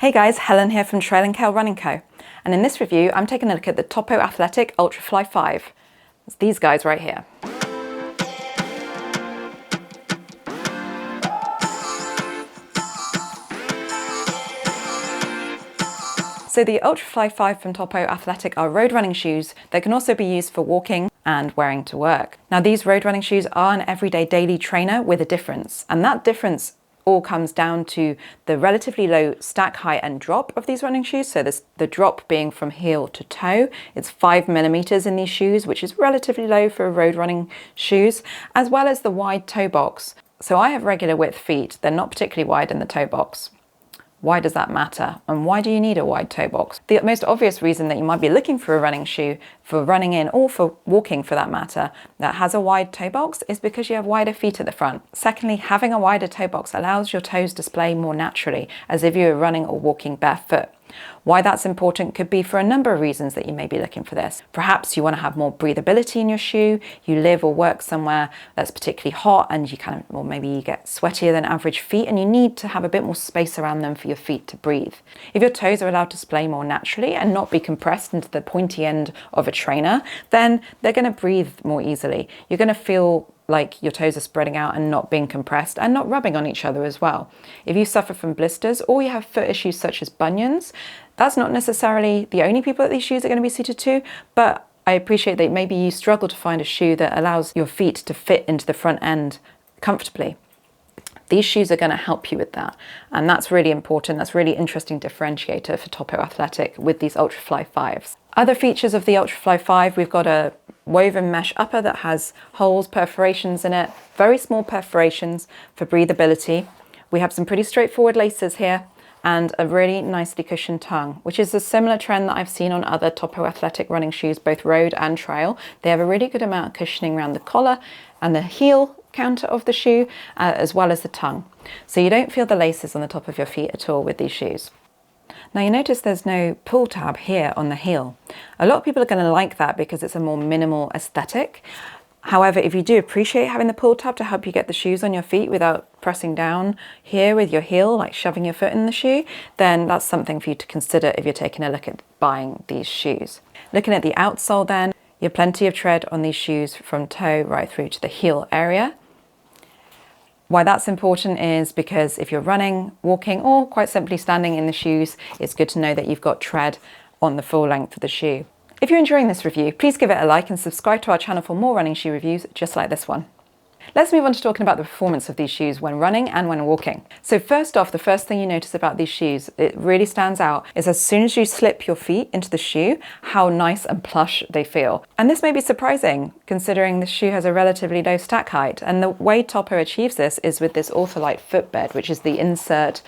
Hey guys, Helen here from Kale Running Co. And in this review, I'm taking a look at the Topo Athletic Ultrafly 5. It's these guys right here. So the Ultrafly 5 from Topo Athletic are road running shoes that can also be used for walking and wearing to work. Now these road running shoes are an everyday daily trainer with a difference, and that difference all comes down to the relatively low stack height and drop of these running shoes. So the drop being from heel to toe. It's 5 millimeters in these shoes, which is relatively low for road running shoes, as well as the wide toe box. So I have regular width feet. They're not particularly wide in the toe box. Why does that matter? And why do you need a wide toe box? The most obvious reason that you might be looking for a running shoe for running in or for walking for that matter that has a wide toe box is because you have wider feet at the front. Secondly, having a wider toe box allows your toes to splay more naturally as if you were running or walking barefoot. Why that's important could be for a number of reasons that you may be looking for this. Perhaps you want to have more breathability in your shoe, you live or work somewhere that's particularly hot and or maybe you get sweatier than average feet and you need to have a bit more space around them for your feet to breathe. If your toes are allowed to splay more naturally and not be compressed into the pointy end of a trainer, then they're going to breathe more easily. You're going to feel like your toes are spreading out and not being compressed and not rubbing on each other as well. If you suffer from blisters or you have foot issues such as bunions, that's not necessarily the only people that these shoes are going to be suited to, but I appreciate that maybe you struggle to find a shoe that allows your feet to fit into the front end comfortably. These shoes are going to help you with that, and that's really important. That's a really interesting differentiator for Topo Athletic with these Ultrafly 5s. Other features of the Ultrafly 5, we've got a woven mesh upper that has holes, perforations in it, very small perforations for breathability. We have some pretty straightforward laces here and a really nicely cushioned tongue, which is a similar trend that I've seen on other Topo Athletic running shoes, both road and trail. They have a really good amount of cushioning around the collar and the heel counter of the shoe, as well as the tongue. So you don't feel the laces on the top of your feet at all with these shoes. Now you notice there's no pull tab here on the heel. A lot of people are going to like that because it's a more minimal aesthetic. However, if you do appreciate having the pull tab to help you get the shoes on your feet without pressing down here with your heel, like shoving your foot in the shoe, then that's something for you to consider if you're taking a look at buying these shoes. Looking at the outsole then, you have plenty of tread on these shoes from toe right through to the heel area. Why that's important is because if you're running, walking, or quite simply standing in the shoes, it's good to know that you've got tread on the full length of the shoe. If you're enjoying this review, please give it a like and subscribe to our channel for more running shoe reviews just like this one. Let's move on to talking about the performance of these shoes when running and when walking. So first off, the first thing you notice about these shoes, it really stands out, is as soon as you slip your feet into the shoe, how nice and plush they feel. And this may be surprising considering the shoe has a relatively low stack height. And the way Topo achieves this is with this Ortholite footbed, which is the insert,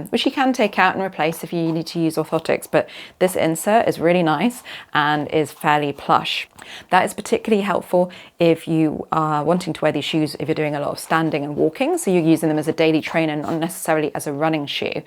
which you can take out and replace if you need to use orthotics. But this insert is really nice and is fairly plush. That is particularly helpful if you are wanting to wear these shoes if you're doing a lot of standing and walking, so you're using them as a daily trainer, not necessarily as a running shoe,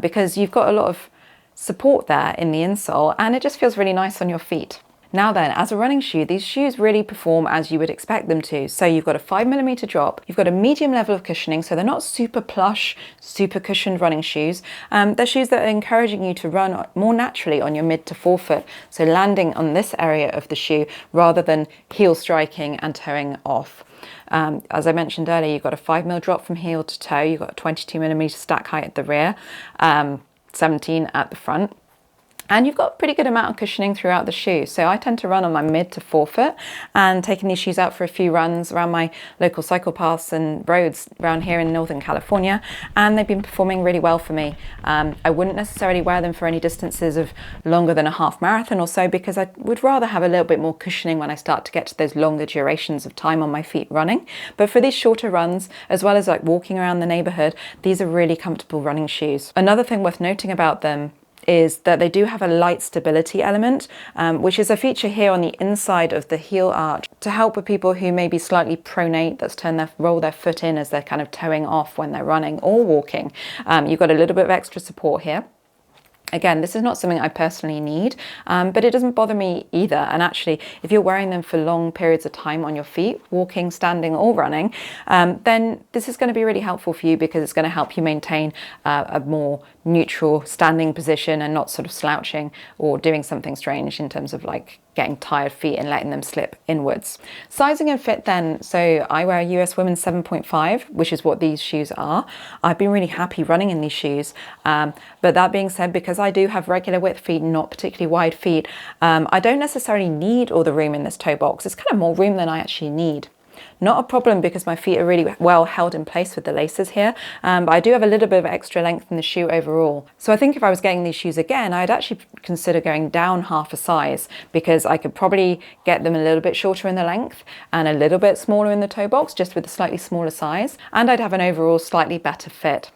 because you've got a lot of support there in the insole and it just feels really nice on your feet. Now then, as a running shoe, these shoes really perform as you would expect them to. So you've got a 5 millimeter drop, you've got a medium level of cushioning, so they're not super plush, super cushioned running shoes. They're shoes that are encouraging you to run more naturally on your mid to forefoot, so landing on this area of the shoe rather than heel striking and toeing off. As I mentioned earlier, you've got a 5 mil drop from heel to toe, you've got a 22 millimeter stack height at the rear, 17 at the front. And you've got a pretty good amount of cushioning throughout the shoe. So I tend to run on my mid to forefoot, and taking these shoes out for a few runs around my local cycle paths and roads around here in Northern California, and they've been performing really well for me. I wouldn't necessarily wear them for any distances of longer than a half marathon or so, because I would rather have a little bit more cushioning when I start to get to those longer durations of time on my feet running. But for these shorter runs, as well as like walking around the neighborhood, these are really comfortable running shoes. Another thing worth noting about them is that they do have a light stability element, which is a feature here on the inside of the heel arch to help with people who may be slightly pronate, that's roll their foot in as they're kind of toeing off when they're running or walking. You've got a little bit of extra support here. Again, this is not something I personally need, but it doesn't bother me either. And actually, if you're wearing them for long periods of time on your feet, walking, standing, or running, then this is going to be really helpful for you because it's going to help you maintain a more neutral standing position and not sort of slouching or doing something strange in terms of like getting tired feet and letting them slip inwards. Sizing and fit then, so I wear a US Women's 7.5, which is what these shoes are. I've been really happy running in these shoes, but that being said, because I do have regular width feet, not particularly wide feet, I don't necessarily need all the room in this toe box. It's kind of more room than I actually need. Not a problem because my feet are really well held in place with the laces here, but I do have a little bit of extra length in the shoe overall. So I think if I was getting these shoes again, I'd actually consider going down half a size because I could probably get them a little bit shorter in the length and a little bit smaller in the toe box, just with a slightly smaller size, and I'd have an overall slightly better fit.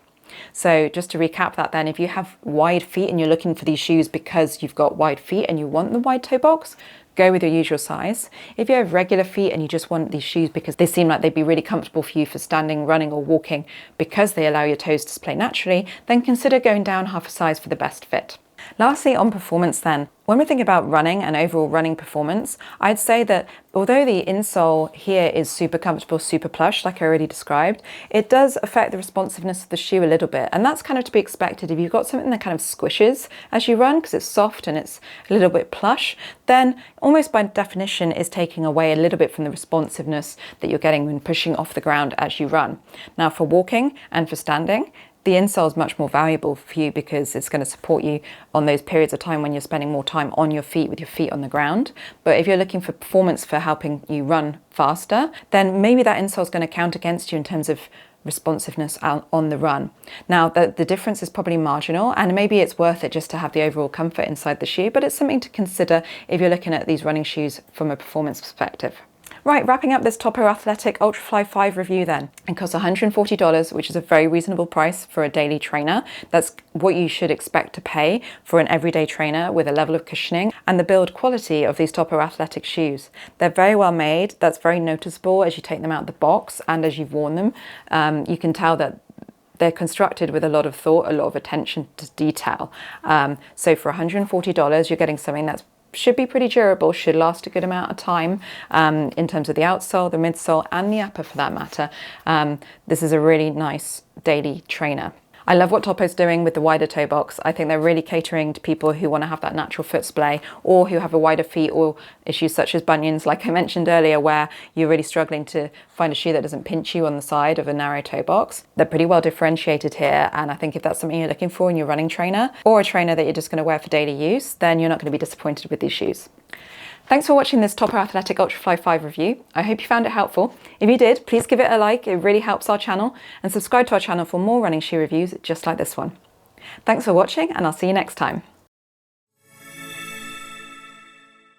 So just to recap that then, if you have wide feet and you're looking for these shoes because you've got wide feet and you want the wide toe box, go with your usual size. If you have regular feet and you just want these shoes because they seem like they'd be really comfortable for you for standing, running or walking because they allow your toes to splay naturally, then consider going down half a size for the best fit. Lastly, on performance then, when we're thinking about running and overall running performance, I'd say that although the insole here is super comfortable, super plush, like I already described, it does affect the responsiveness of the shoe a little bit. And that's kind of to be expected. If you've got something that kind of squishes as you run because it's soft and it's a little bit plush, then almost by definition is taking away a little bit from the responsiveness that you're getting when pushing off the ground as you run. Now for walking and for standing, the insole is much more valuable for you because it's going to support you on those periods of time when you're spending more time on your feet with your feet on the ground. But if you're looking for performance for helping you run faster, then maybe that insole is going to count against you in terms of responsiveness on the run. Now, the difference is probably marginal, and maybe it's worth it just to have the overall comfort inside the shoe, but it's something to consider if you're looking at these running shoes from a performance perspective. Right, wrapping up this Topo Athletic Ultrafly 5 review then. It costs $140, which is a very reasonable price for a daily trainer. That's what you should expect to pay for an everyday trainer with a level of cushioning and the build quality of these Topo Athletic shoes. They're very well made. That's very noticeable as you take them out of the box and as you've worn them. You can tell that they're constructed with a lot of thought, a lot of attention to detail. So for $140, you're getting something that's should be pretty durable, should last a good amount of time in terms of the outsole, the midsole, and the upper for that matter. This is a really nice daily trainer. I love what Topo's doing with the wider toe box. I think they're really catering to people who want to have that natural foot splay or who have a wider feet or issues such as bunions, like I mentioned earlier, where you're really struggling to find a shoe that doesn't pinch you on the side of a narrow toe box. They're pretty well differentiated here, and I think if that's something you're looking for in your running trainer or a trainer that you're just going to wear for daily use, then you're not going to be disappointed with these shoes. Thanks for watching this Topo Athletic Ultrafly 5 review. I hope you found it helpful. If you did, please give it a like, it really helps our channel, and subscribe to our channel for more running shoe reviews just like this one. Thanks for watching, and I'll see you next time.